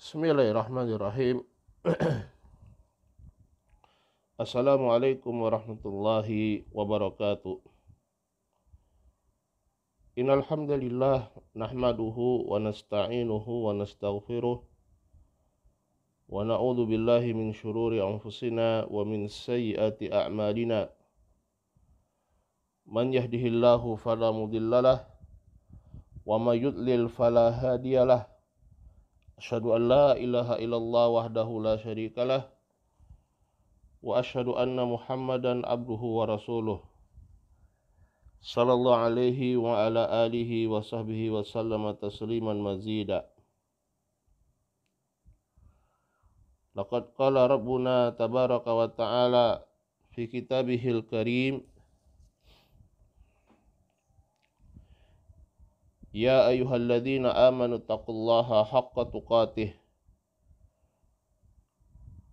Bismillahirrahmanirrahim. Assalamualaikum warahmatullahi wabarakatuh. Innal hamdalillah nahmaduhu wa nasta'inuhu wa nastaghfiruh wa na'udzu billahi min syururi anfusina wa min sayyiati a'malina. Man yahdihillahu fala mudhillalah wa may yudlil fala hadiyalah. Asyhadu an la ilaha illallah wahdahu la syarikalah wa asyhadu anna Muhammadan abduhu wa rasuluh sallallahu alaihi wa ala alihi wa sahbihi wa sallama tasliman mazida. Laqad qala rabbuna tabaraka wa ta'ala fi kitabihil karim, ya ayyuhalladzina amanu taqullaha haqqa tuqatih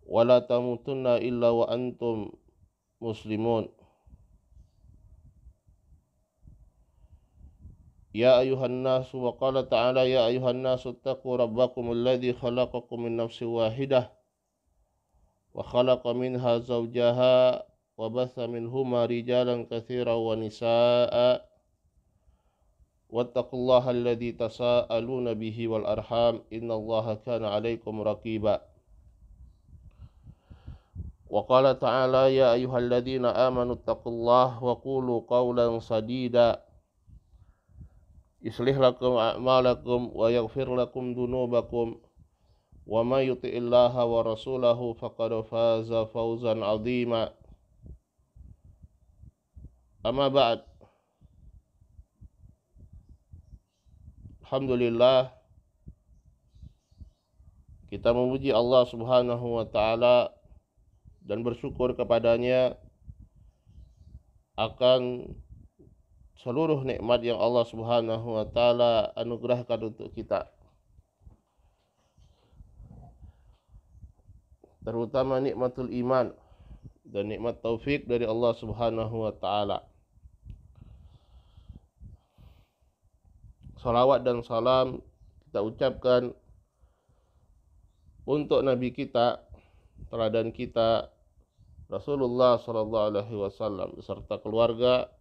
wa la tamutunna illa wa antum muslimun. Ya ayuhan nasu, wa qala ta'ala, ya ayuhan nasu taqu rabbakum alladhi khalaqakum min nafsin wahidah wa khalaqa minha zawjaha wa batha minhuma rijalan katsiran wa nisaa'a wattaqullaha alladhi tasaaluna bihi wal arham innallaha kana 'alaikum raqiba. Wa qala ta'ala, ya ayyuhalladzina amanu taqullaha wa qulu qawlan sadida yuslih lakum a'malakum wa yaghfir lakum dunubakum wa may yuti'illaha wa rasulahu faqad faza fawzan 'azima. Amma ba'd. Alhamdulillah, kita memuji Allah Subhanahu wa taala dan bersyukur kepadanya akan seluruh nikmat yang Allah Subhanahu wa taala anugerahkan untuk kita, terutama nikmatul iman dan nikmat taufik dari Allah Subhanahu wa taala. Salawat dan salam kita ucapkan untuk Nabi kita, teladan kita, Rasulullah sallallahu alaihi wasallam beserta keluarga,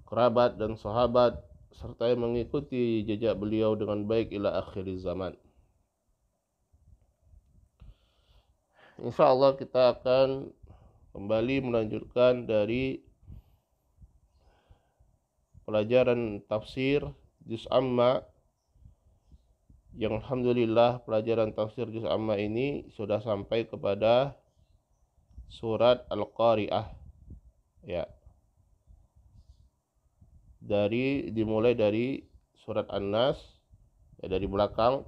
kerabat dan sahabat serta yang mengikuti jejak beliau dengan baik ila akhir zaman. Insyaallah kita akan kembali melanjutkan dari pelajaran tafsir Juz Amma, yang alhamdulillah pelajaran tafsir Juz Amma ini sudah sampai kepada surat Al-Qari'ah, ya. Dimulai dari surat An-Nas, ya, dari belakang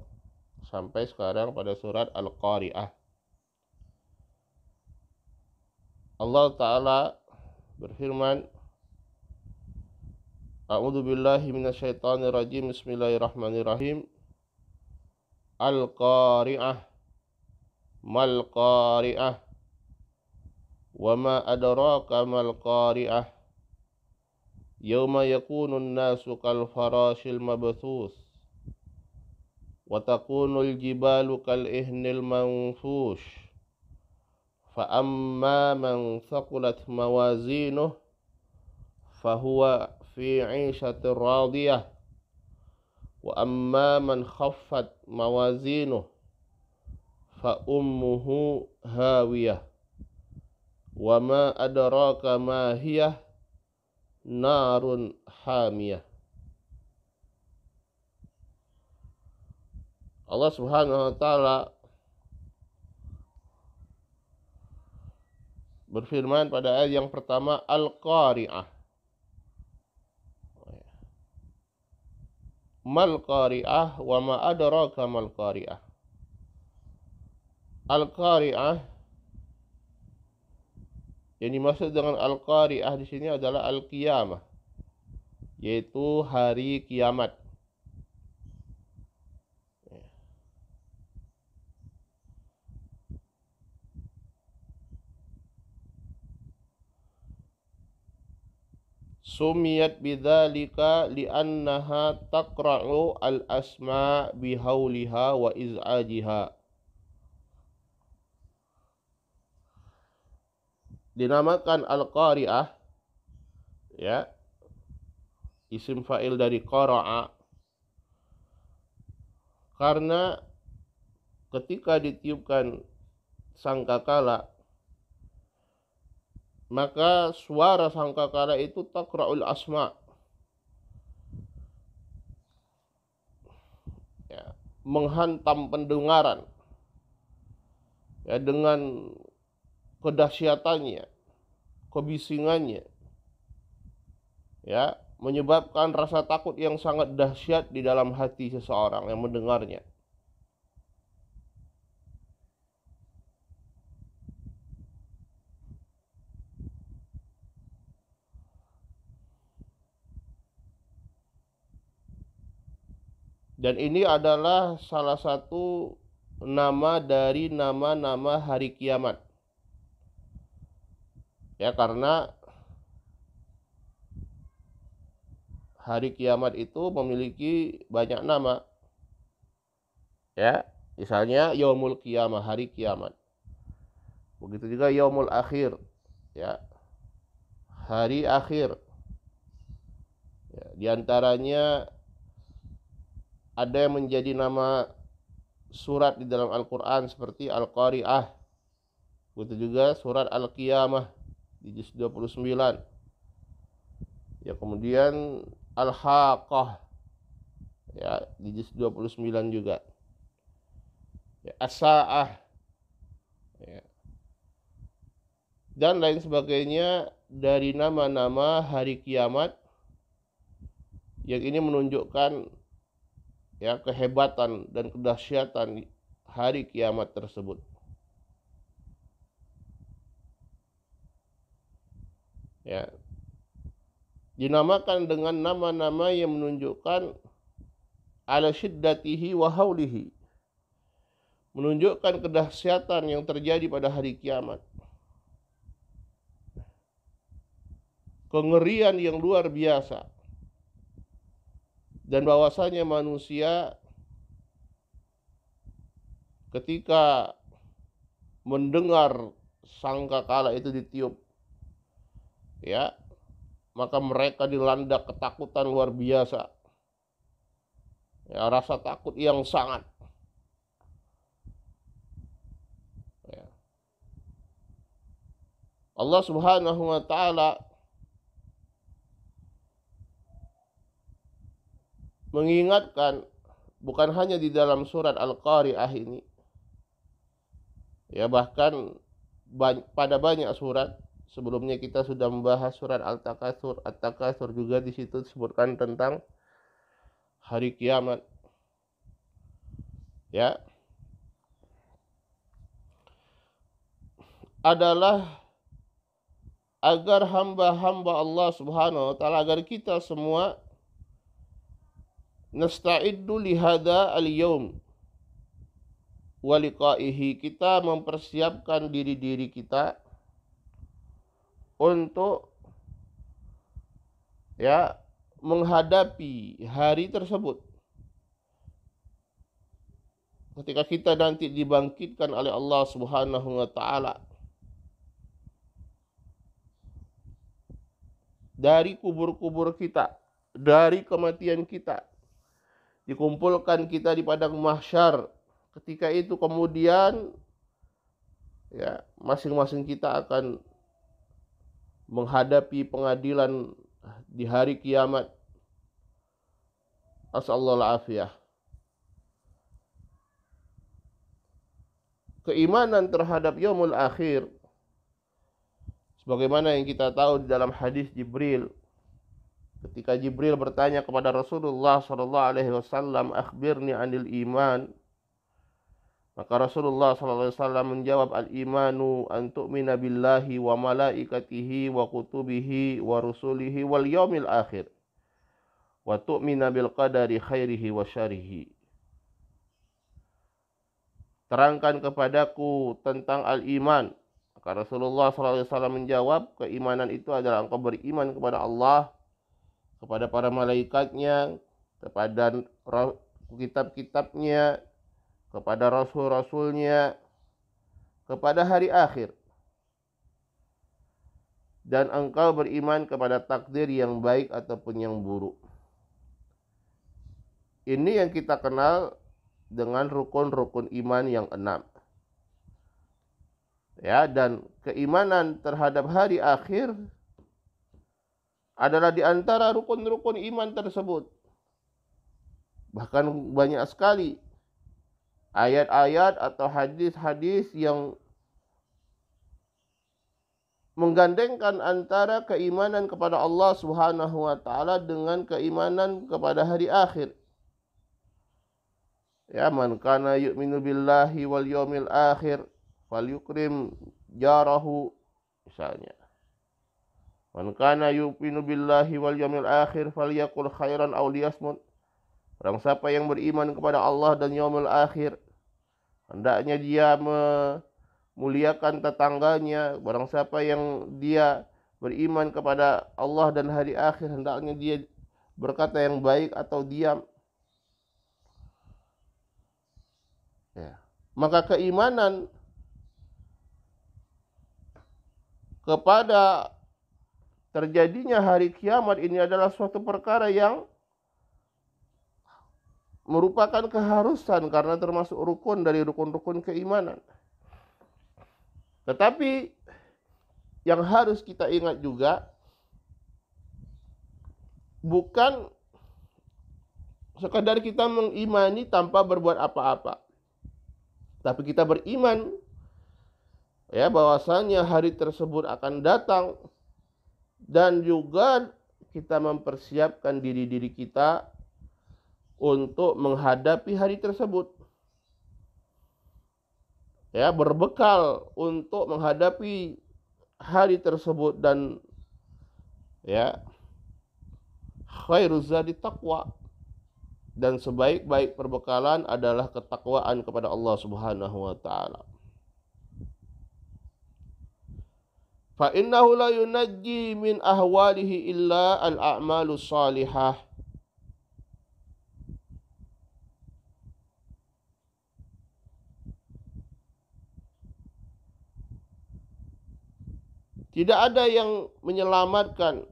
sampai sekarang pada surat Al-Qari'ah. Allah Ta'ala berfirman, A'udzu billahi minasyaitonir rajim. Bismillahirrahmanirrahim. Al-Qari'ah, mal Qari'ah, wa ma adraka mal Qari'ah, yauma yakunun nasu kal farashil mabthus wa takunul jibalu kal ihnil manfush, fa amma man thaqulat mawazinuh fahuwa fi 'ishatir radiyah wa amma man khaffat mawazinuh fa ummuhu hawiyah wa ma adraka ma hiyah narun hamiyah. Allah Subhanahu wa taala berfirman pada ayat yang pertama, Al-Qari'ah. Mal Qari'ah wa ma adraka mal Qari'ah. Al-Qari'ah, yang dimaksud dengan Al-Qari'ah di sini adalah Al-Qiyamah, yaitu hari kiamat. sumiyat bidzalika li'annaha taqra'u al-asma bihauliha wa iz'ajiha. Dinamakan al-qari'ah, ya, isim fa'il dari qara'a, karena ketika ditiupkan sangkakala, maka suara sangkakala itu taqra'ul asma, ya, menghantam pendengaran, ya, dengan kedahsyatannya, kebisingannya, ya, menyebabkan rasa takut yang sangat dahsyat di dalam hati seseorang yang mendengarnya. Dan ini adalah salah satu nama dari nama-nama hari kiamat. Ya, karena hari kiamat itu memiliki banyak nama. Ya, misalnya yaumul qiyamah, hari kiamat. Begitu juga yaumul akhir, ya, hari akhir. Ya, di antaranya ada yang menjadi nama surat di dalam Al-Quran seperti Al-Qari'ah. Begitu juga surat Al-Qiyamah di juz 29. Ya, kemudian Al-Haqqah, ya, di juz 29 juga. Ya, As-Sa'ah, ya, dan lain sebagainya dari nama-nama hari kiamat yang ini menunjukkan, ya, kehebatan dan kedahsyatan hari kiamat tersebut. Ya, dinamakan dengan nama-nama yang menunjukkan ala syiddatihi wa haulihi, menunjukkan kedahsyatan yang terjadi pada hari kiamat, kengerian yang luar biasa, dan bahwasanya manusia ketika mendengar sangkakala itu ditiup, ya, maka mereka dilanda ketakutan luar biasa, ya, rasa takut yang sangat, ya. Allah Subhanahu wa taala mengingatkan bukan hanya di dalam surat Al-Qari'ah ini, ya, bahkan pada banyak surat sebelumnya kita sudah membahas surat Al-Takatsur. At-Takatsur juga di situ disebutkan tentang hari kiamat, ya, adalah agar hamba-hamba Allah Subhanahu wa taala, agar kita semua nasta'iddu lihada al-yawm wa liqa'ihi, kita mempersiapkan diri-diri kita untuk, ya, menghadapi hari tersebut ketika kita nanti dibangkitkan oleh Allah Subhanahu wa taala dari kubur-kubur kita, dari kematian kita, dikumpulkan kita di padang mahsyar. Ketika itu kemudian, ya, masing-masing kita akan menghadapi pengadilan di hari kiamat. Asallallahu afiyah. Keimanan terhadap yaumul akhir, sebagaimana yang kita tahu di dalam hadis Jibril, ketika Jibril bertanya kepada Rasulullah sallallahu alaihi wasallam, "Akhbirni 'anil iman." Maka Rasulullah sallallahu alaihi wasallam menjawab, "Al-imanu an tu'mina billahi wa malaikatihi wa kutubihi wa rusulihi wal yaumil akhir wa tu'mina bil qadari khairihi wa syarihi." Terangkan kepadaku tentang al-iman. Maka Rasulullah SAW menjawab, keimanan itu adalah engkau beriman kepada Allah, kepada para malaikatnya, kepada kitab-kitabnya, kepada rasul-rasulnya, kepada hari akhir. Dan engkau beriman kepada takdir yang baik ataupun yang buruk. Ini yang kita kenal dengan rukun-rukun iman yang 6. Ya, dan keimanan terhadap hari akhir adalah di antara rukun-rukun iman tersebut. Bahkan banyak sekali ayat-ayat atau hadis-hadis yang menggandengkan antara keimanan kepada Allah Subhanahu wa taala dengan keimanan kepada hari akhir. Ya, man kana yu'minu billahi wal yawmil akhir falyukrim jarahu, misalnya. Man kana yu'minu billahi wal yawmil akhir falyakul khairan aw liyasmut. Orang siapa yang beriman kepada Allah dan yaumul akhir, hendaknya dia memuliakan tetangganya. Barang siapa yang dia beriman kepada Allah dan hari akhir, hendaknya dia berkata yang baik atau diam. Ya. Maka keimanan kepada terjadinya hari kiamat ini adalah suatu perkara yang merupakan keharusan karena termasuk rukun dari rukun-rukun keimanan. Tetapi yang harus kita ingat juga, bukan sekadar kita mengimani tanpa berbuat apa-apa, tapi kita beriman ya bahwasanya hari tersebut akan datang, dan juga kita mempersiapkan diri-diri kita untuk menghadapi hari tersebut. Ya, berbekal untuk menghadapi hari tersebut, dan ya, khairuz zadi taqwa, dan sebaik-baik perbekalan adalah ketakwaan kepada Allah Subhanahu wa taala. Fa innahu la yunajji min ahwalihi illa al-a'malus salihah. Tidak ada yang menyelamatkan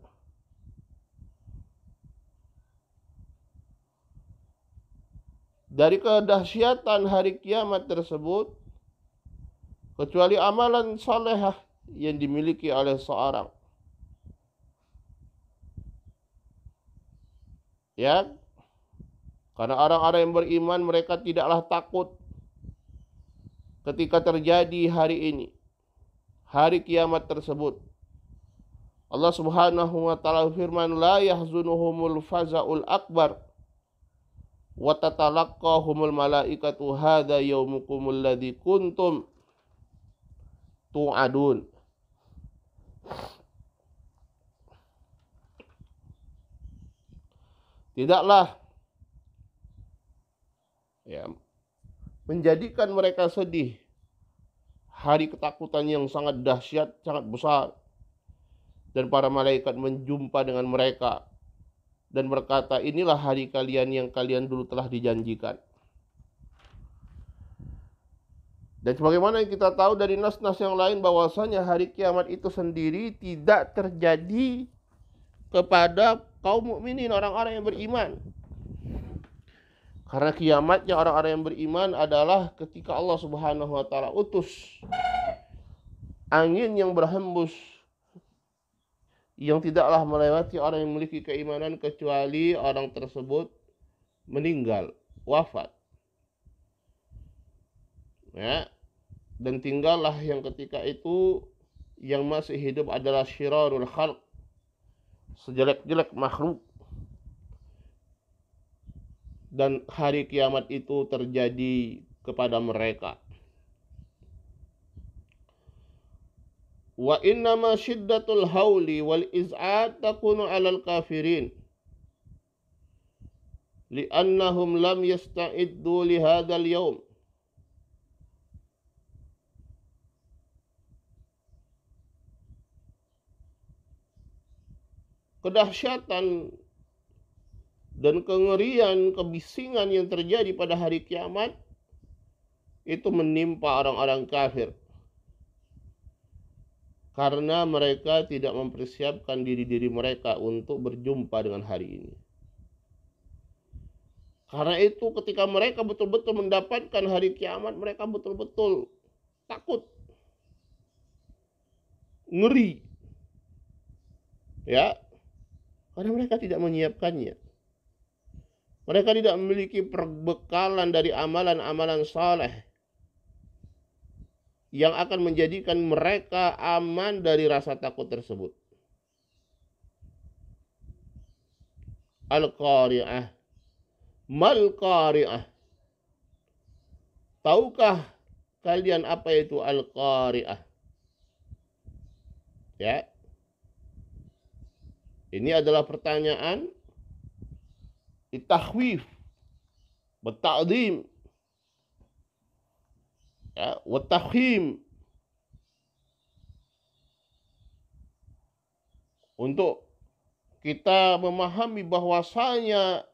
dari kedahsyatan hari kiamat tersebut kecuali amalan salehah yang dimiliki oleh seorang. Ya, karena orang-orang yang beriman mereka tidaklah takut ketika terjadi hari ini, hari kiamat tersebut. Allah Subhanahu wa taala firman, la yahzunuhumul faza'ul akbar wa tatalaqqahumul malaikatu hadza yaumukumul ladzi kuntum tu'adun. Tidaklah ya menjadikan mereka sedih hari ketakutan yang sangat dahsyat, sangat besar, dan para malaikat menjumpa dengan mereka dan berkata, inilah hari kalian yang kalian dulu telah dijanjikan. Dan sebagaimana yang kita tahu dari nas-nas yang lain bahwasanya hari kiamat itu sendiri tidak terjadi kepada kaum mukminin, orang-orang yang beriman. Karena kiamatnya orang-orang yang beriman adalah ketika Allah Subhanahu wa taala utus angin yang berhembus yang tidaklah melewati orang yang memiliki keimanan kecuali orang tersebut meninggal, wafat. Ya, dan tinggallah yang ketika itu yang masih hidup adalah syirarul khalq, sejelek-jelek makhluk. Dan hari kiamat itu terjadi kepada mereka. Wa innama syiddatul hauli wal iz'ad takunu 'alal kafirin li'annahum lam yasta'iddu li hadzal yaum. Kedahsyatan dan kengerian, kebisingan yang terjadi pada hari kiamat itu menimpa orang-orang kafir. Karena mereka tidak mempersiapkan diri-diri mereka untuk berjumpa dengan hari ini. Karena itu ketika mereka betul-betul mendapatkan hari kiamat, mereka betul-betul takut, ngeri. Ya, karena mereka tidak menyiapkannya. Mereka tidak memiliki perbekalan dari amalan-amalan saleh yang akan menjadikan mereka aman dari rasa takut tersebut. Al-Qari'ah. Mal Qari'ah. Tahukah kalian apa itu Al-Qari'ah? Ya. Ini adalah pertanyaan takhwif, bertakdim, ya, watafhim, untuk kita memahami bahwasanya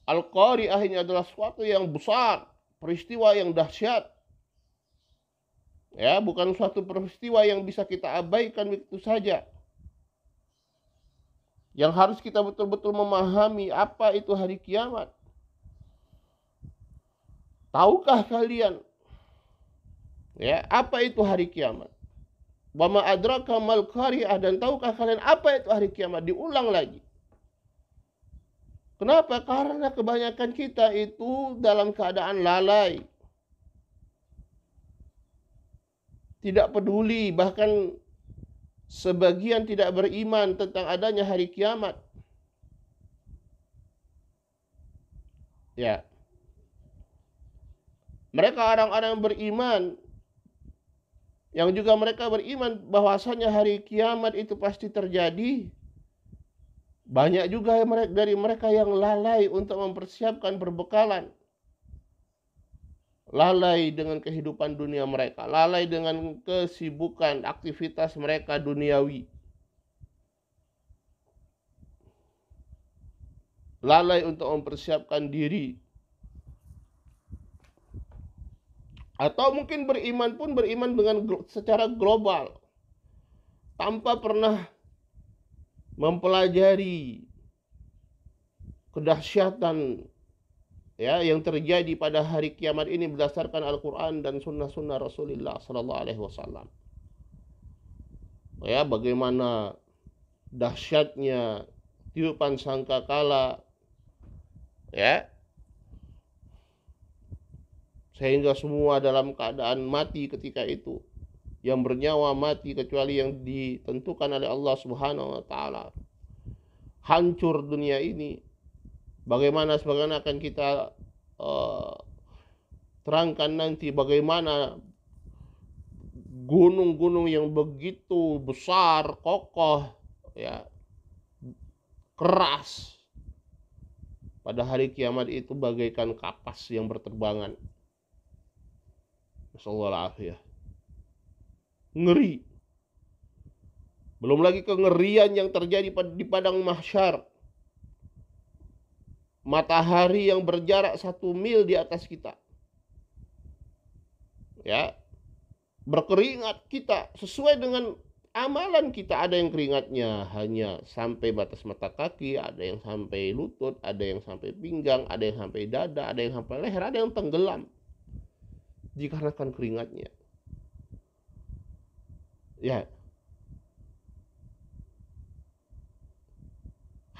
Al-Qari'ah ini adalah suatu yang besar, peristiwa yang dahsyat. Ya, bukan suatu peristiwa yang bisa kita abaikan begitu saja. Yang harus kita betul-betul memahami apa itu hari kiamat. Tahukah kalian, ya, apa itu hari kiamat? Wa ma adraka mal qari'ah, dan tahukah kalian apa itu hari kiamat? Diulang lagi. Kenapa? Karena kebanyakan kita itu dalam keadaan lalai. Tidak peduli, bahkan sebagian tidak beriman tentang adanya hari kiamat. Ya. Mereka orang-orang beriman yang juga mereka beriman bahwasanya hari kiamat itu pasti terjadi. Banyak juga dari mereka yang lalai untuk mempersiapkan perbekalan. Lalai dengan kehidupan dunia mereka, lalai dengan kesibukan aktivitas mereka duniawi. Lalai untuk mempersiapkan diri. Atau mungkin beriman pun beriman dengan secara global, tanpa pernah mempelajari kedahsyatan, ya, yang terjadi pada hari kiamat ini berdasarkan Al-Quran dan sunnah-sunnah Rasulullah Sallallahu Alaihi Wasallam. Ya, bagaimana dahsyatnya tiupan sangkakala, ya, sehingga semua dalam keadaan mati ketika itu. Yang bernyawa mati kecuali yang ditentukan oleh Allah Subhanahu wa taala. Hancur dunia ini. Bagaimana akan kita terangkan nanti, bagaimana gunung-gunung yang begitu besar, kokoh, ya, keras, pada hari kiamat itu bagaikan kapas yang berterbangan. Nasallallahu. Ngeri. Belum lagi kengerian yang terjadi di padang mahsyar. Matahari yang berjarak 1 mil di atas kita. Ya. Berkeringat kita sesuai dengan amalan kita. Ada yang keringatnya hanya sampai batas mata kaki, ada yang sampai lutut, ada yang sampai pinggang, ada yang sampai dada, ada yang sampai leher, ada yang tenggelam dikarenakan keringatnya. Ya.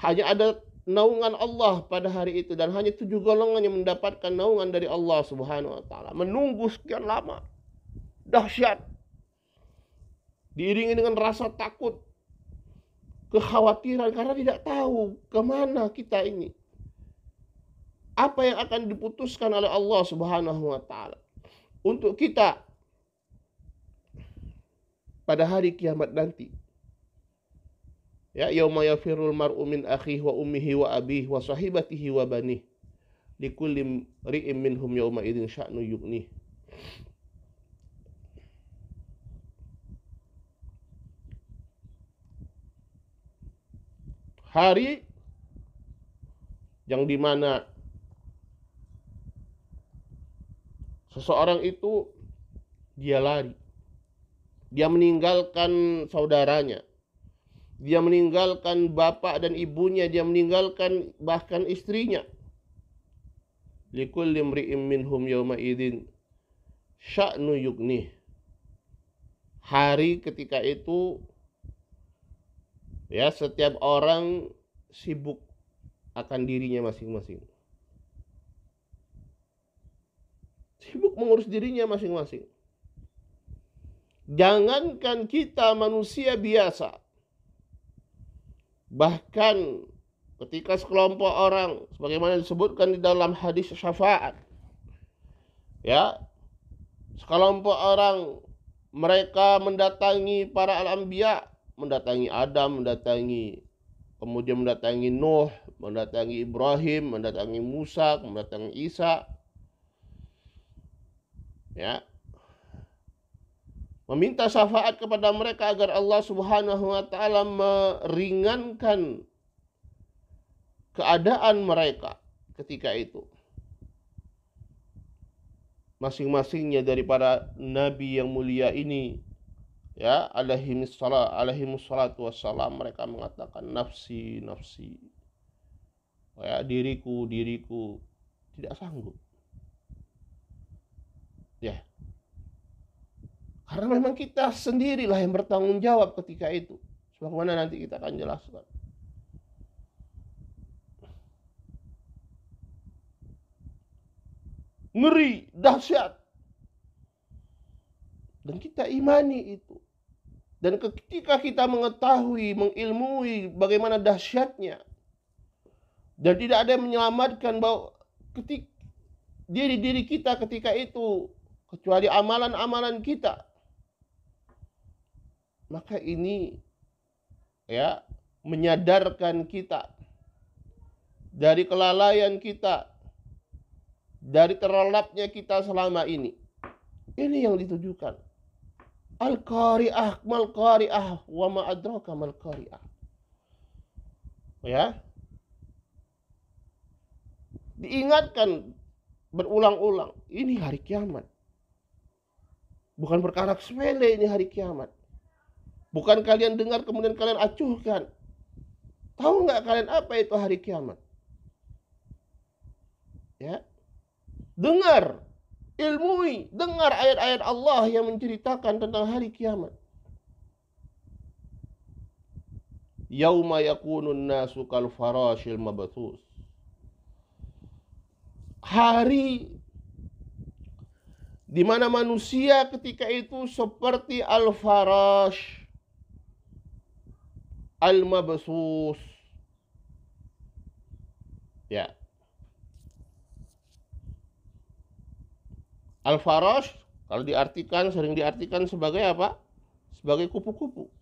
Hanya ada naungan Allah pada hari itu, dan hanya 7 golongan yang mendapatkan naungan dari Allah Subhanahu wa taala. Menunggu sekian lama. Dahsyat. Diiringi dengan rasa takut, kekhawatiran, karena tidak tahu kemana kita ini. Apa yang akan diputuskan oleh Allah Subhanahu wa taala untuk kita pada hari kiamat nanti. Ya, yauma yafirul mar'u min akhihi wa ummihi wa abihi wa sahibatihi wa banih. Likulli ri'im minhum yauma idzin sya'nu yughnih. Hari yang dimana seseorang itu dia lari, dia meninggalkan saudaranya, dia meninggalkan bapak dan ibunya, dia meninggalkan bahkan istrinya. Likulli imri'in minhum yawma idzin sya'nu yughnih. Hari ketika itu ya, setiap orang sibuk akan dirinya masing-masing. Sibuk mengurus dirinya masing-masing. Jangankan kita manusia biasa, bahkan ketika sekelompok orang, sebagaimana disebutkan di dalam hadis syafaat, ya, sekelompok orang mereka mendatangi para al-anbiya, mendatangi Adam, kemudian mendatangi Nuh, mendatangi Ibrahim, mendatangi Musa, mendatangi Isa, ya, meminta syafaat kepada mereka agar Allah Subhanahu wa taala meringankan keadaan mereka ketika itu. Masing-masingnya daripada nabi yang mulia ini, ya, alaihimus salatu wassalam, mereka mengatakan nafsi, nafsi, ya, diriku, diriku, tidak sanggup, ya, karena memang kita sendirilah yang bertanggung jawab ketika itu, sebagaimana nanti kita akan jelaskan. Ngeri, dahsyat. Dan kita imani itu. Dan ketika kita mengetahui, mengilmui bagaimana dahsyatnya, dan tidak ada yang menyelamatkan bahwa diri kita ketika itu kecuali amalan-amalan kita, maka ini, ya, menyadarkan kita dari kelalaian kita, dari terlelapnya kita selama ini. Ini yang ditujukan. Al-Qari'ah, mal-Qari'ah, wa ma adraka mal-Qari'ah. Ya. Diingatkan berulang-ulang, ini hari kiamat. Bukan perkara sepele ini hari kiamat. Bukan kalian dengar kemudian kalian acuhkan. Tahu nggak kalian apa itu hari kiamat? Ya. Dengar, ilmui, dengar ayat-ayat Allah yang menceritakan tentang hari kiamat. Yauma yakunun nasu kal farashil mabthus. Hari di mana manusia ketika itu seperti al-farash al-mabthus. Ya. Al-farash kalau diartikan, sering diartikan sebagai apa? Sebagai kupu-kupu.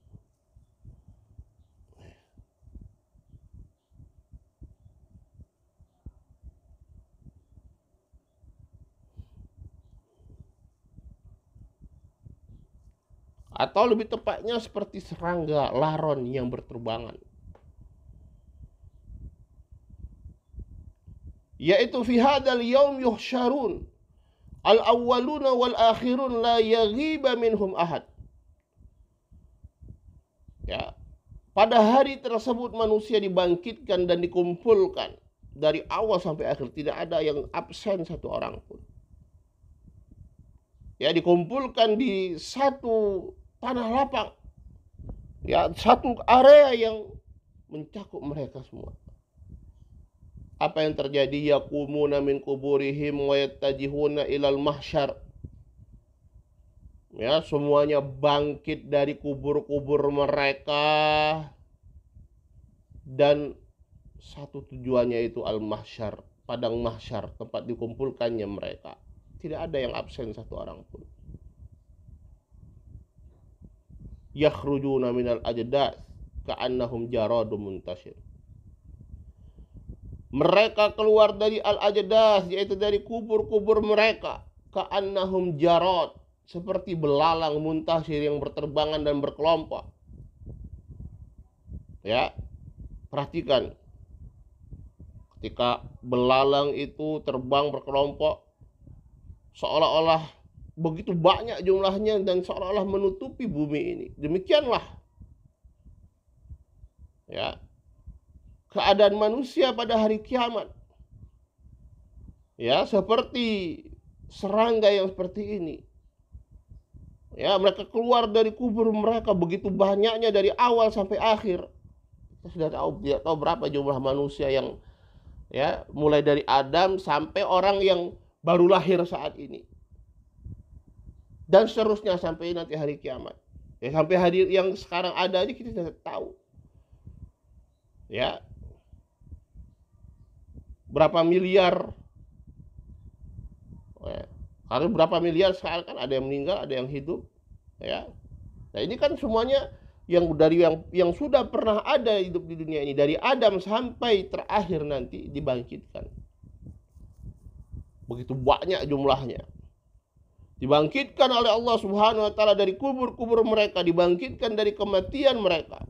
Atau lebih tepatnya seperti serangga laron yang berterbangan. Yaitu fi hadzal yaum yuhsyarun al-awwaluna wal akhirun la yaghiba minhum ahad. Ya. Pada hari tersebut manusia dibangkitkan dan dikumpulkan dari awal sampai akhir, tidak ada yang absen satu orang pun. Ya, dikumpulkan di satu tanah lapang. Ya, satu area yang mencakup mereka semua. Apa yang terjadi? Yaqumuna min kuburihim wa yattajihuna ilal mahsyar. Ya, semuanya bangkit dari kubur-kubur mereka dan satu tujuannya itu al-mahsyar, padang mahsyar, tempat dikumpulkannya mereka. Tidak ada yang absen satu orang pun. Yakhrujuna minal ajdath ka'annahum jaradun muntashir. Mereka keluar dari al-ajdath, yaitu dari kubur-kubur mereka, ka'annahum jarad, seperti belalang muntashir yang berterbangan dan berkelompok. Ya, perhatikan. Ketika belalang itu terbang berkelompok, seolah-olah begitu banyak jumlahnya dan seolah-olah menutupi bumi ini. Demikianlah ya keadaan manusia pada hari kiamat. Ya, seperti serangga yang seperti ini. Ya, mereka keluar dari kubur mereka begitu banyaknya dari awal sampai akhir. Kita sudah tidak tahu berapa jumlah manusia yang ya mulai dari Adam sampai orang yang baru lahir saat ini, dan seterusnya sampai nanti hari kiamat. Ya, sampai hari yang sekarang ada aja kita tidak tahu ya berapa miliar ya. Karena berapa miliar sekarang kan ada yang meninggal, ada yang hidup ya. Nah ini kan semuanya yang dari yang sudah pernah ada hidup di dunia ini, dari Adam sampai terakhir nanti dibangkitkan. Begitu banyak jumlahnya. Dibangkitkan oleh Allah Subhanahu wa taala dari kubur-kubur mereka, dibangkitkan dari kematian mereka.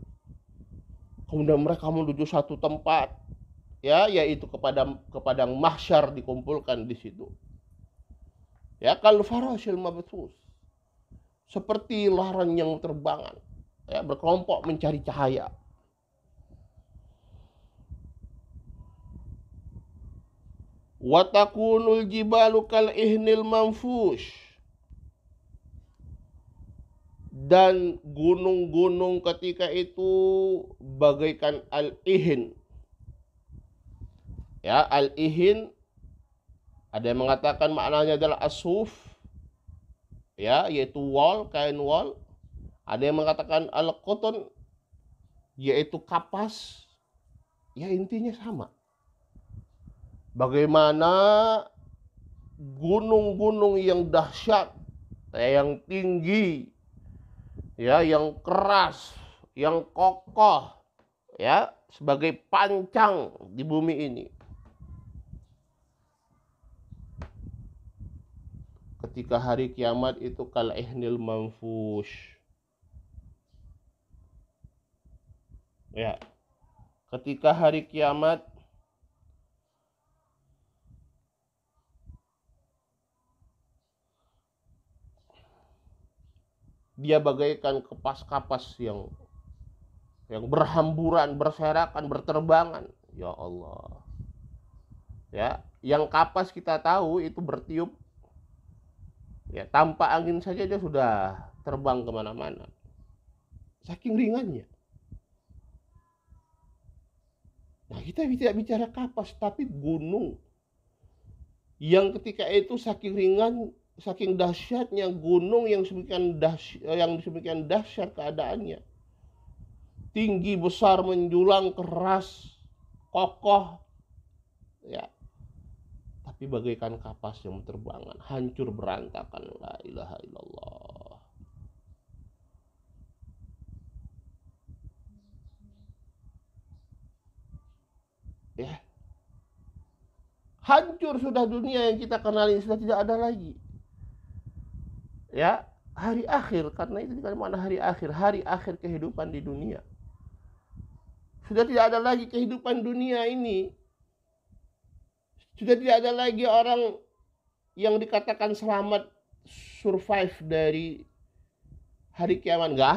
Kemudian mereka menuju satu tempat ya, yaitu ke padang mahsyar, dikumpulkan di situ. Ya, kal farasyil mabthus. Seperti laran yang terbangan. Ya, berkelompok mencari cahaya. Wa takunul jibalu kal ihnil manfush. Dan gunung-gunung ketika itu bagaikan al-ihn. Ya, al-ihn ada yang mengatakan maknanya adalah asuf, ya, yaitu wol, kain wol. Ada yang mengatakan al-qutun, yaitu kapas. Ya, intinya sama. Bagaimana gunung-gunung yang dahsyat, yang tinggi, ya, yang keras, yang kokoh, ya, sebagai pancang di bumi ini. Ketika hari kiamat itu kal ihnil manfush. Ya. Ketika hari kiamat dia bagaikan kapas-kapas yang berhamburan, berserakan, berterbangan. Ya Allah. Ya, yang kapas kita tahu itu bertiup. Ya, tanpa angin saja dia sudah terbang kemana-mana. Saking ringannya. Nah, kita tidak bicara kapas, tapi gunung. Yang ketika itu saking ringan, saking dahsyatnya gunung yang sedemikian dahsyat keadaannya. Tinggi, besar, menjulang, keras, kokoh. Ya. Tapi bagaikan kapas yang terbangan, hancur berantakan. La ilaha illallah. Ya. Hancur sudah dunia yang kita kenali, sudah tidak ada lagi. Ya, hari akhir, karena itu dikatakan mana hari akhir kehidupan di dunia. Sudah tidak ada lagi kehidupan dunia ini. Sudah tidak ada lagi orang yang dikatakan selamat, survive dari hari kiamat. Nggak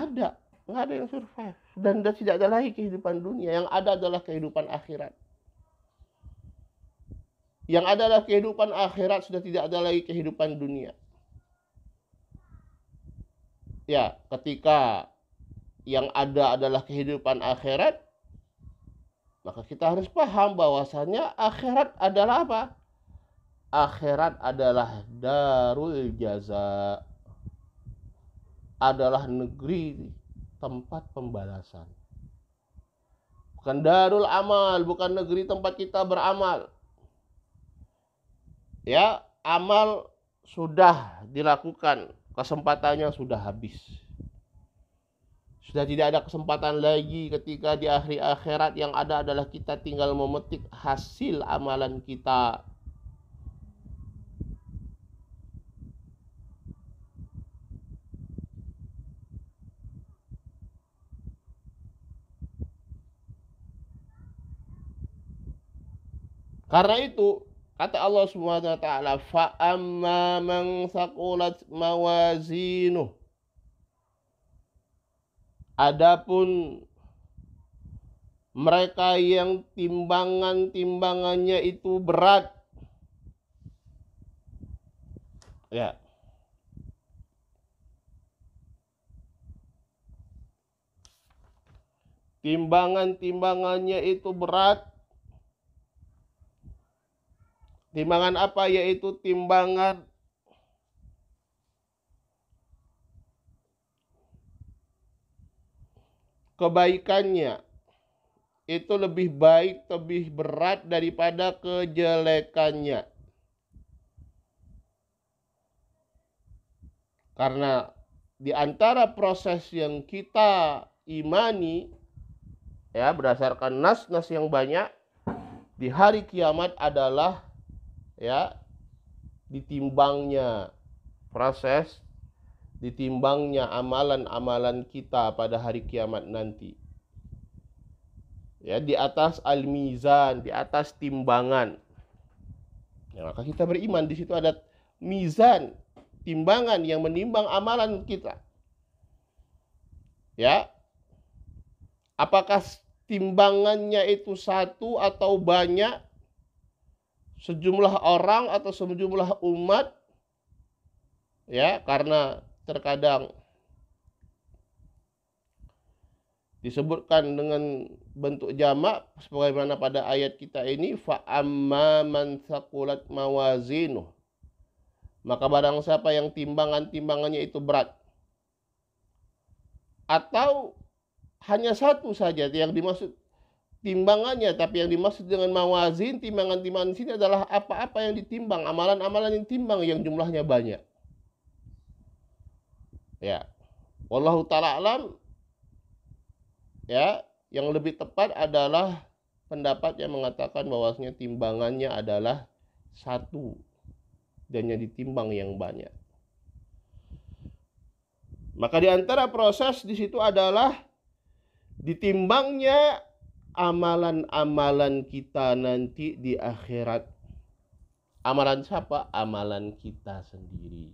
ada yang survive. Dan tidak ada lagi kehidupan dunia. Yang ada adalah kehidupan akhirat. Yang ada adalah kehidupan akhirat, sudah tidak ada lagi kehidupan dunia. Ya, ketika yang ada adalah kehidupan akhirat, maka kita harus paham bahwasanya akhirat adalah apa? Akhirat adalah darul jaza, adalah negeri tempat pembalasan. Bukan darul amal, bukan negeri tempat kita beramal. Ya, amal sudah dilakukan, kesempatannya sudah habis. Sudah tidak ada kesempatan lagi ketika di akhir akhirat. Yang ada adalah kita tinggal memetik hasil amalan kita. Karena itu kata Allah Subhanahu wa taala, fa amma man thaqulat mawazinuh. Adapun mereka yang timbangannya itu berat, ya, timbangannya itu berat. Timbangan apa? Yaitu timbangan kebaikannya itu lebih baik, lebih berat daripada kejelekannya. Karena di antara proses yang kita imani, ya, berdasarkan nas-nas yang banyak, di hari kiamat adalah, ya, ditimbangnya amalan-amalan kita pada hari kiamat nanti. Ya, di atas al-mizan, di atas timbangan. Ya, maka kita beriman di situ ada mizan, timbangan yang menimbang amalan kita. Ya. Apakah timbangannya itu satu atau banyak, sejumlah orang atau sejumlah umat, ya, karena terkadang disebutkan dengan bentuk jamak sebagaimana pada ayat kita ini, fa amma man thaqulat mawazinuh, maka barang siapa yang timbangannya itu berat, atau hanya satu saja yang dimaksud timbangannya, tapi yang dimaksud dengan mawazin, timbangan-timbangan di sini adalah apa-apa yang ditimbang, amalan-amalan yang ditimbang yang jumlahnya banyak. Ya, wallahu ta'ala alam. Ya, yang lebih tepat adalah pendapat yang mengatakan bahwasanya timbangannya adalah satu dan yang ditimbang yang banyak. Maka di antara proses di situ adalah ditimbangnya amalan-amalan kita nanti di akhirat. Amalan siapa? Amalan kita sendiri.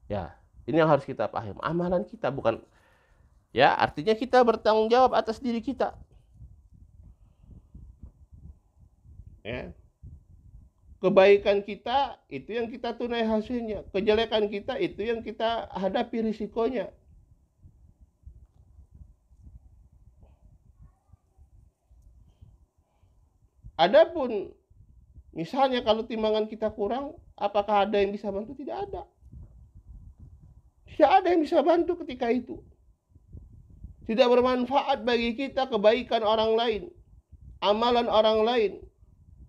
Ya, ini yang harus kita paham. Amalan kita, bukan, ya, artinya kita bertanggung jawab atas diri kita. Ya. Kebaikan kita itu yang kita tunai hasilnya. Kejelekan kita itu yang kita hadapi risikonya. Adapun misalnya kalau timbangan kita kurang, apakah ada yang bisa bantu? Tidak ada. Tidak ada yang bisa bantu ketika itu. Tidak bermanfaat bagi kita kebaikan orang lain, amalan orang lain,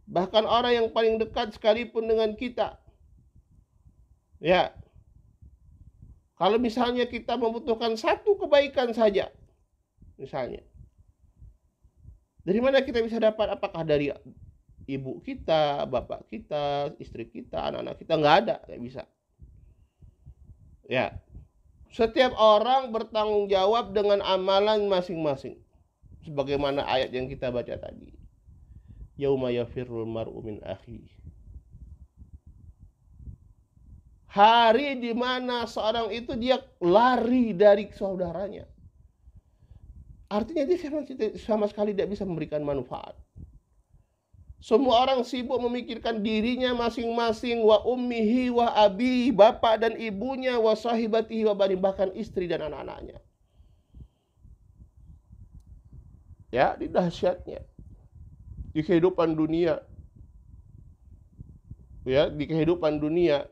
bahkan orang yang paling dekat sekalipun dengan kita. Ya, kalau misalnya kita membutuhkan satu kebaikan saja, misalnya, dari mana kita bisa dapat? Apakah dari ibu kita, bapak kita, istri kita, anak-anak kita? Nggak ada, nggak bisa. Ya, setiap orang bertanggung jawab dengan amalan masing-masing. Sebagaimana ayat yang kita baca tadi. Yauma yafirrul mar'u min akhihi. Hari di mana seorang itu dia lari dari saudaranya. Artinya dia sama sekali tidak bisa memberikan manfaat. Semua orang sibuk memikirkan dirinya masing-masing, wa ummihi wa abi, bapak dan ibunya, wa sahibatihi wa bani, bahkan istri dan anak-anaknya. Ya, di dahsyatnya di kehidupan dunia. Ya, di kehidupan dunia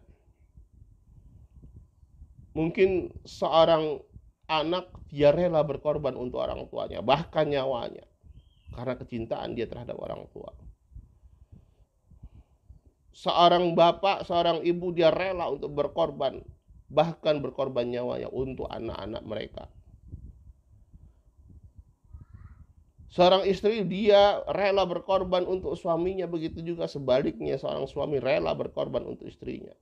mungkin seorang anak dia rela berkorban untuk orang tuanya, bahkan nyawanya, karena kecintaan dia terhadap orang tua. Seorang bapak, seorang ibu dia rela untuk berkorban, bahkan berkorban nyawanya untuk anak-anak mereka. Seorang istri dia rela berkorban untuk suaminya, begitu juga sebaliknya seorang suami rela berkorban untuk istrinya.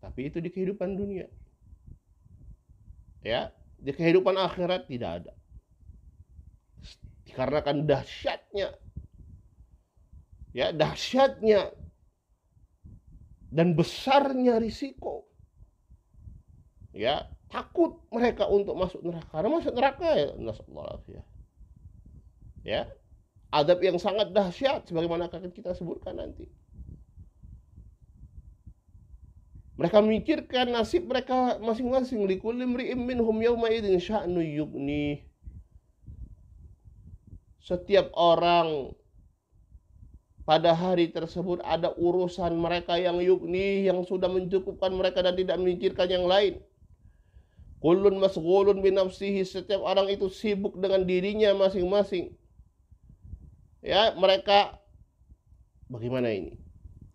Tapi itu di kehidupan dunia. Ya, di kehidupan akhirat tidak ada. dikarenakan dahsyatnya dan besarnya risiko. Ya, takut mereka untuk masuk neraka. Karena masuk neraka ya, nasallahu ya, adab yang sangat dahsyat sebagaimana akan kita sebutkan nanti. Mereka memikirkan nasib mereka masing-masing. Likulli imri'in minhum yawma idzin sya'nu yughni. Setiap orang pada hari tersebut ada urusan mereka yang yughni, yang sudah mencukupkan mereka dan tidak memikirkan yang lain. Kullun masghulun bi nafsihi, setiap orang itu sibuk dengan dirinya masing-masing. Ya, mereka bagaimana ini?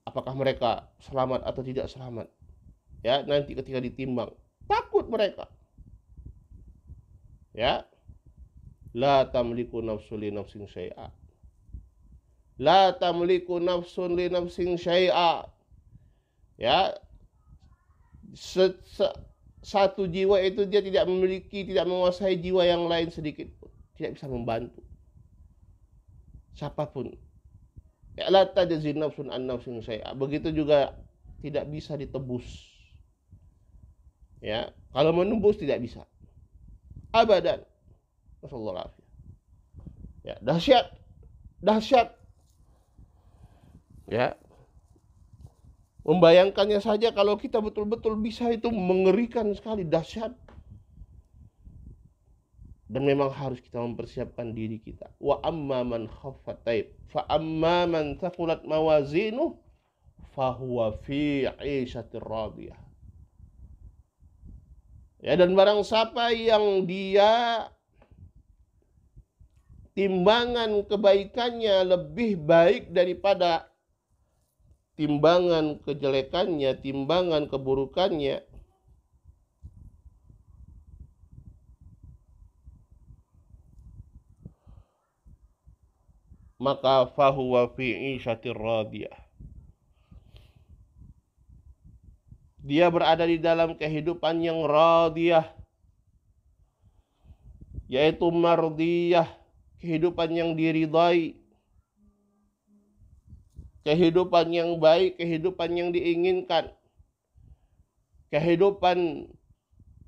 Apakah mereka selamat atau tidak selamat? Ya, nanti ketika ditimbang, takut mereka. Ya. La tamliku nafsun li nafsin syai'a. La tamliku nafsun li nafsin syai'a. Ya. Satu jiwa itu dia tidak memiliki, tidak menguasai jiwa yang lain sedikit pun. Tidak bisa membantu. Siapapun. Ya, la tajzi nafsun an nafsin syai'a. Begitu juga tidak bisa ditebus. Ya, kalau menembus tidak bisa. Abadan. Masyaallah. Ya, dahsyat. Ya. Membayangkannya saja kalau kita betul-betul bisa, itu mengerikan sekali, dahsyat. Dan memang harus kita mempersiapkan diri kita. Wa amma man khaffat taib, fa amma man thaqulat mawazinuh fa huwa fi 'ishatir radiyah. Ya, dan barang siapa yang dia timbangan kebaikannya lebih baik daripada timbangan kejelekannya, timbangan keburukannya, maka fahuwa fi 'ishatir radiyah. Dia berada di dalam kehidupan yang radiyah, yaitu mardiyah, kehidupan yang diridai, kehidupan yang baik, kehidupan yang diinginkan, kehidupan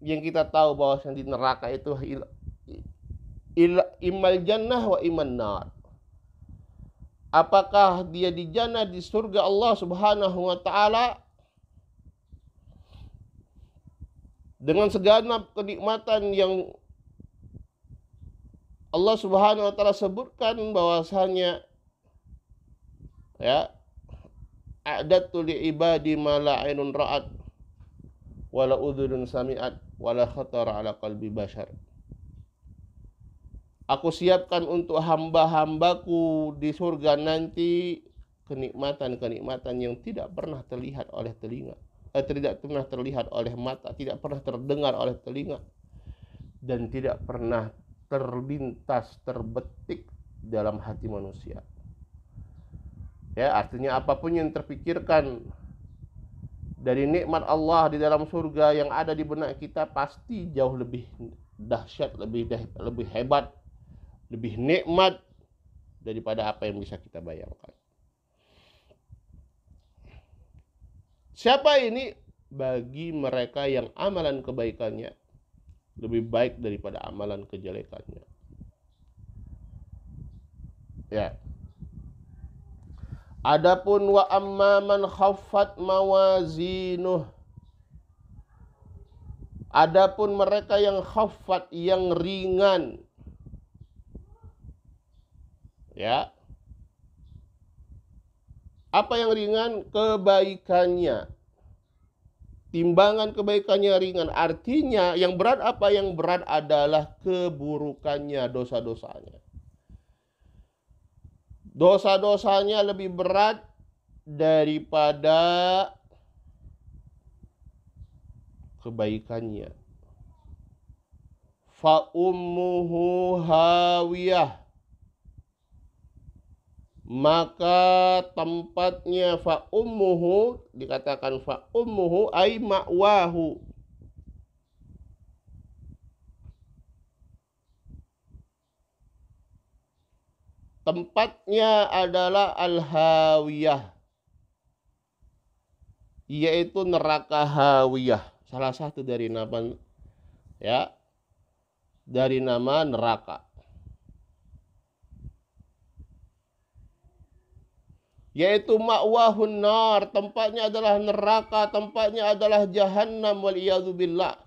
yang kita tahu bahwa di neraka itu imal jannah wa iman nar. Apakah dia di jannah, di surga Allah Subhanahu wa taala dengan segenap kenikmatan yang Allah Subhanahu wa taala sebutkan bahwasanya, ya, a'dadtu li ibadi ma la 'ainun ra'at wa la udhunun sami'at wa la khatara 'ala qalbi bashar. Aku siapkan untuk hamba-hambaku di surga nanti kenikmatan-kenikmatan yang tidak pernah terlihat oleh telinga, tidak pernah terlihat oleh mata, tidak pernah terdengar oleh telinga, dan tidak pernah terlintas, terbetik dalam hati manusia. Ya, artinya apapun yang terpikirkan dari nikmat Allah di dalam surga yang ada di benak kita pasti jauh lebih dahsyat, lebih hebat, lebih nikmat daripada apa yang bisa kita bayangkan. Siapa ini? Bagi mereka yang amalan kebaikannya lebih baik daripada amalan kejelekannya. Ya. Adapun wa amma man khaffat mawazinuh. Adapun mereka yang khaffat, yang ringan. Ya. Apa yang ringan? Kebaikannya. Timbangan kebaikannya ringan. Artinya yang berat apa? Yang berat adalah keburukannya, dosa-dosanya. Dosa-dosanya lebih berat daripada kebaikannya. Fa ummuhu hawiyah. Maka tempatnya fa ummuhu, dikatakan fa ummuhu ay ma'wahu. tempatnya adalah al-hawiyah, yaitu neraka hawiyah, salah satu dari nama, ya, dari nama neraka. Yaitu ma'wahun nar, tempatnya adalah neraka, tempatnya adalah jahannam, wal iyadzu billah.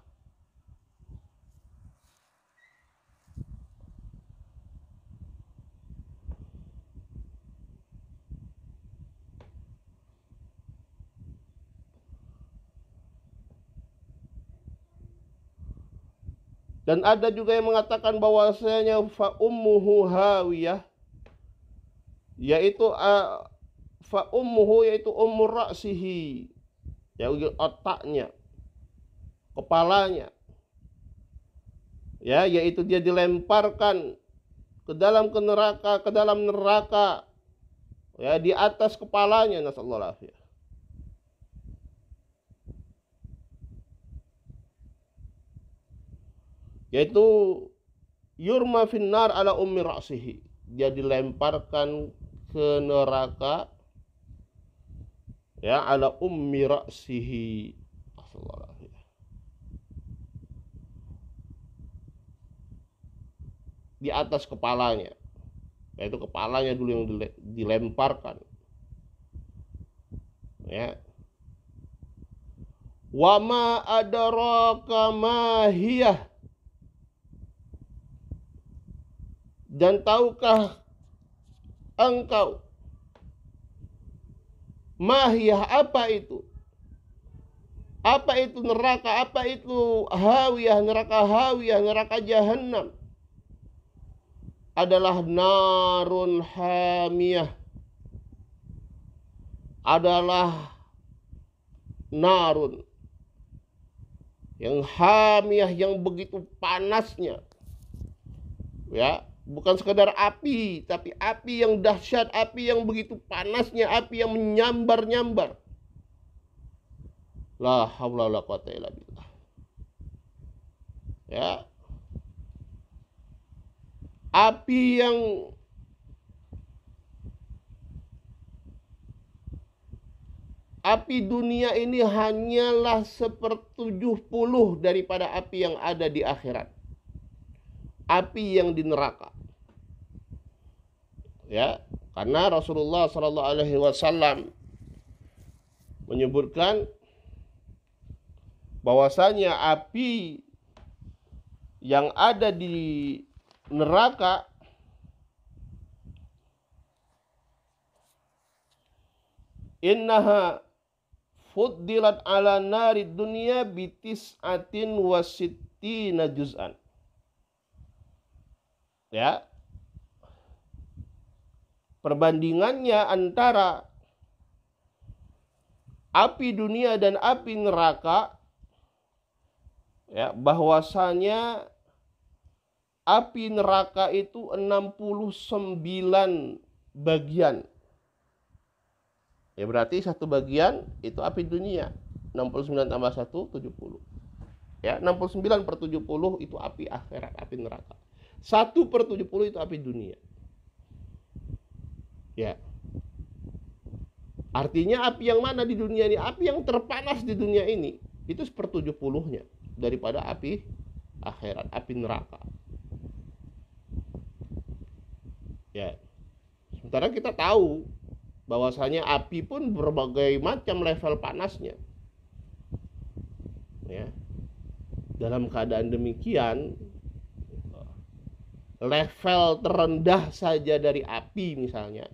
Dan ada juga yang mengatakan bahwasanya fa ummuhu hawiyah, yaitu fa ummuhu, yaitu ummur ra'sihi, ya, otaknya, kepalanya, ya, yaitu dia dilemparkan ke dalam neraka, ya, di atas kepalanya, nasallallahu alaihi. Yaitu yurma finnar ala ummi ra'sihi, dia dilemparkan ke neraka, ya, ala ummi ra'sihi, di atas kepalanya, yaitu kepalanya dulu yang dilemparkan, ya. Wa ma adraka ma hiyah, dan tahukah engkau mahiyah, apa itu? Apa itu neraka? Apa itu hawiyah? Neraka jahannam adalah narun hamiyah, adalah narun yang hamiyah, yang begitu panasnya, ya. Bukan sekadar api, tapi api yang dahsyat, api yang begitu panasnya, api yang menyambar-nyambar. La haula wala quwata illa billah. Ya. Api dunia ini hanyalah 1/70 daripada api yang ada di akhirat. Api yang di neraka. Ya, karena Rasulullah Shallallahu Alaihi Wasallam menyebutkan bahwasanya api yang ada di neraka innaha fuddilat ala nari dunya bitis'atin wasittina juz'an. Ya, perbandingannya antara api dunia dan api neraka, ya, bahwasanya api neraka itu 69 bagian. Ya, berarti satu bagian itu api dunia. 69 tambah 1, 70. Ya, 69/70 itu api akhirat, api neraka. 1/70 itu api dunia. Ya. Artinya api yang mana di dunia ini? Api yang terpanas di dunia ini itu 1/70-nya daripada api akhirat, api neraka. Ya. Sementara kita tahu bahwasanya api pun berbagai macam level panasnya. Ya. Dalam keadaan demikian, level terendah saja dari api misalnya,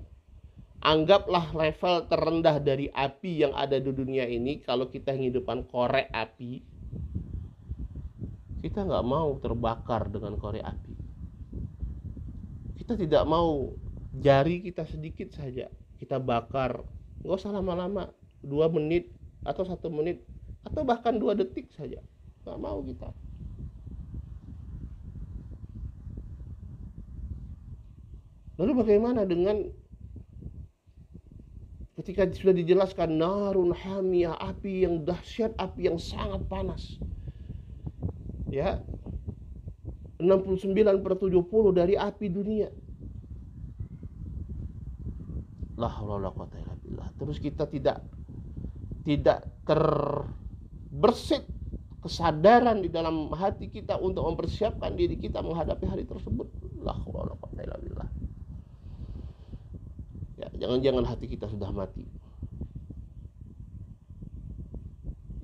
anggaplah level terendah dari api yang ada di dunia ini, kalau kita hidupkan korek api, kita nggak mau terbakar dengan korek api. Kita tidak mau jari kita sedikit saja kita bakar, nggak usah lama-lama, 2 menit atau 1 menit atau bahkan 2 detik saja, nggak mau kita. Lalu bagaimana dengan ketika sudah dijelaskan narun hamiyah, api yang dahsyat, api yang sangat panas. Ya. 69/70 dari api dunia. La haula wala quwata illa billah. Terus kita tidak terbersit kesadaran di dalam hati kita untuk mempersiapkan diri kita menghadapi hari tersebut. La haula wala quwata illa billah. Ya, jangan-jangan hati kita sudah mati.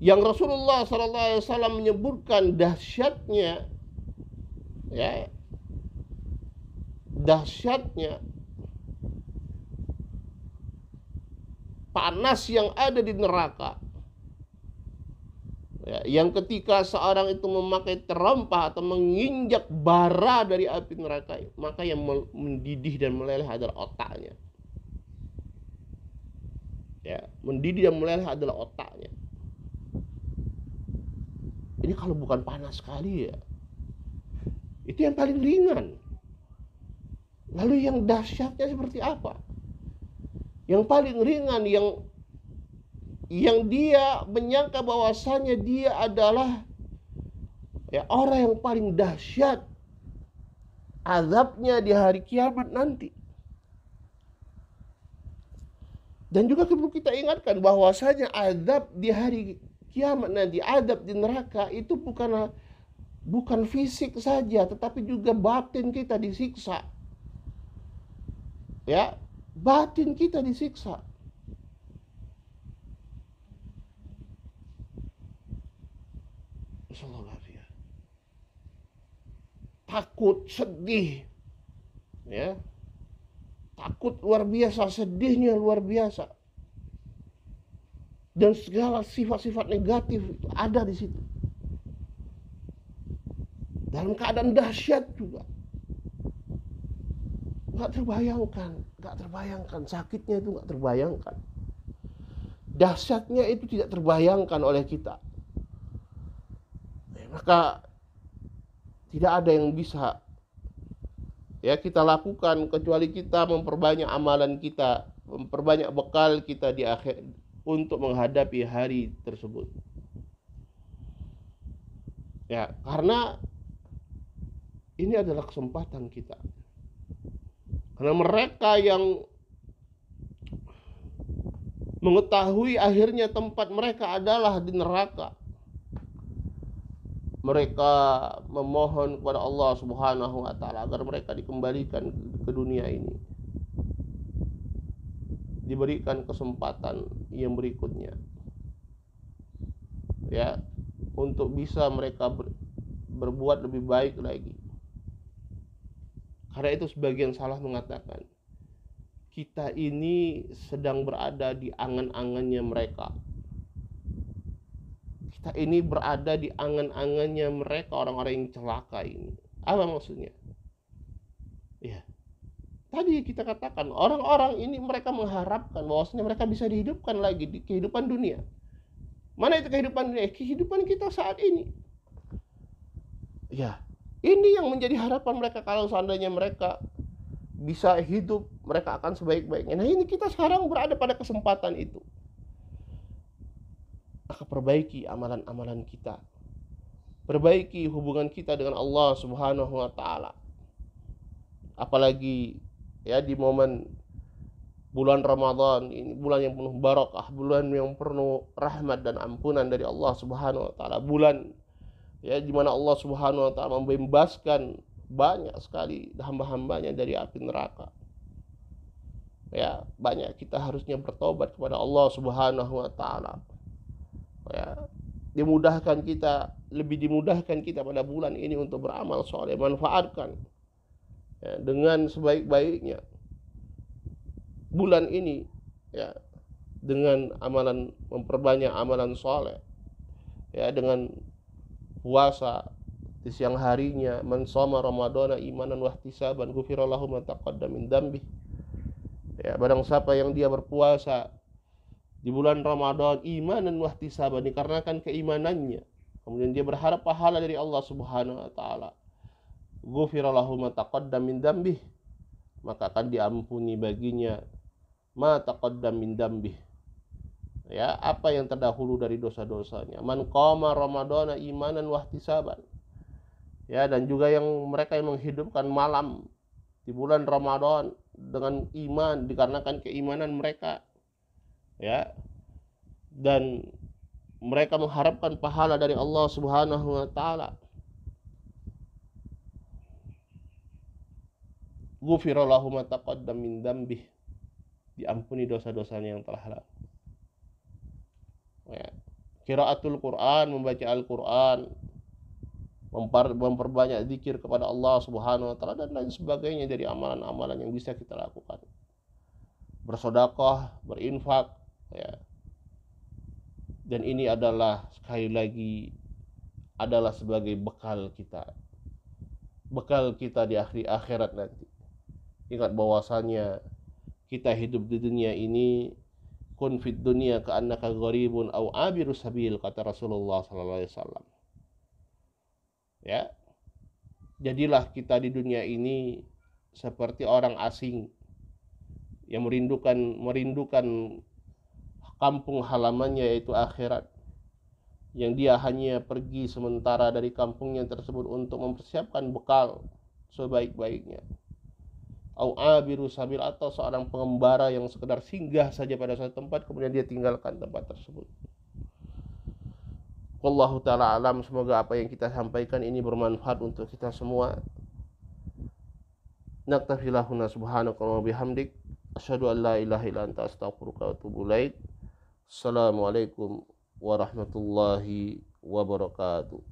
Yang Rasulullah SAW menyebutkan dahsyatnya, ya, dahsyatnya panas yang ada di neraka, ya, yang ketika seorang itu memakai terompah atau menginjak bara dari api neraka, maka yang mendidih dan meleleh adalah otaknya. Ya, mendidih dan meleleh adalah otaknya. Ini kalau bukan panas sekali ya, itu yang paling ringan. Lalu yang dahsyatnya seperti apa? Yang paling ringan, yang dia menyangka bahwasanya dia adalah, ya, orang yang paling dahsyat azabnya di hari kiamat nanti. Dan juga perlu kita ingatkan bahwasanya azab di hari kiamat nanti, azab di neraka itu bukan fisik saja, tetapi juga batin kita disiksa. Ya, batin kita disiksa. Takut, sedih, ya, takut luar biasa, sedihnya luar biasa, dan segala sifat-sifat negatif itu ada di situ. Dalam keadaan dahsyat juga. Gak terbayangkan sakitnya itu, gak terbayangkan. Dahsyatnya itu tidak terbayangkan oleh kita. Maka tidak ada yang bisa, ya, kita lakukan kecuali kita memperbanyak amalan kita, memperbanyak bekal kita di akhir untuk menghadapi hari tersebut. Ya, karena ini adalah kesempatan kita. Karena mereka yang mengetahui akhirnya tempat mereka adalah di neraka, mereka memohon kepada Allah Subhanahu wa taala agar mereka dikembalikan ke dunia ini, diberikan kesempatan yang berikutnya, ya, untuk bisa mereka berbuat lebih baik lagi. Karena itu sebagian salah mengatakan kita ini sedang berada di angan-angannya mereka. Kita ini berada di angan-angannya mereka, orang-orang yang celaka ini. Apa maksudnya? Ya, tadi kita katakan orang-orang ini mereka mengharapkan bahwasanya mereka bisa dihidupkan lagi di kehidupan dunia. Mana itu kehidupan dunia? Kehidupan kita saat ini. Ya, ini yang menjadi harapan mereka. Kalau seandainya mereka bisa hidup, mereka akan sebaik-baiknya. Nah, ini kita sekarang berada pada kesempatan itu. Maka perbaiki amalan-amalan kita, perbaiki hubungan kita dengan Allah Subhanahu wa taala. Apalagi, ya, di momen bulan Ramadan ini, bulan yang penuh barakah, bulan yang penuh rahmat dan ampunan dari Allah Subhanahu wa taala, bulan, ya, di mana Allah Subhanahu wa taala membebaskan banyak sekali hamba-hambanya dari api neraka. Ya, banyak kita harusnya bertobat kepada Allah Subhanahu wa taala. Ya, lebih dimudahkan kita pada bulan ini untuk beramal soleh, manfaatkan, ya, dengan sebaik-baiknya bulan ini, ya, dengan amalan, memperbanyak amalan soleh, ya, dengan puasa di siang harinya. Man shoma ramadhana imanan wahtisaban ghufira lahu ma taqaddama min dzambi. Ya, barang siapa yang dia berpuasa di bulan Ramadan imanan wahtisaban, dikarenakan keimanannya, kemudian dia berharap pahala dari Allah Subhanahu wa taala, ghufira lahu ma taqaddama min dzambi, maka akan diampuni baginya ma taqaddama min dzambi, ya, apa yang terdahulu dari dosa-dosanya. Man qama ramadhana imanan wahtisaban, ya, dan juga yang mereka yang menghidupkan malam di bulan Ramadan dengan iman, dikarenakan keimanan mereka, ya, dan mereka mengharapkan pahala dari Allah Subhanahu wa taala. Ghufira lahu ma taqaddam min dzambih, diampuni dosa-dosanya yang telah lalu. Ya. Qiraatul Quran, membaca Al-Quran, memperbanyak zikir kepada Allah Subhanahu wa taala dan lain sebagainya dari amalan-amalan yang bisa kita lakukan. Bersedekah, berinfak, ya. Dan ini adalah sekali lagi adalah sebagai bekal kita. Bekal kita di akhirat nanti. Ingat bahwasanya kita hidup di dunia ini, kun fid dunya ka'annaka gharibun aw abiru sabil, kata Rasulullah sallallahu alaihi wasallam. Ya. Jadilah kita di dunia ini seperti orang asing yang merindukan kampung halamannya, yaitu akhirat, yang dia hanya pergi sementara dari kampungnya tersebut untuk mempersiapkan bekal sebaik-baiknya. Au abiru sabil, atau seorang pengembara yang sekedar singgah saja pada suatu tempat kemudian dia tinggalkan tempat tersebut. Wallahu ta'ala alam. Semoga apa yang kita sampaikan ini bermanfaat untuk kita semua. Naktafi lahuna subhanaka wa bihamdik, asyhadu an la ilaha illa anta, astaghfiruka wa atubu ilaik. Assalamualaikum warahmatullahi wabarakatuh.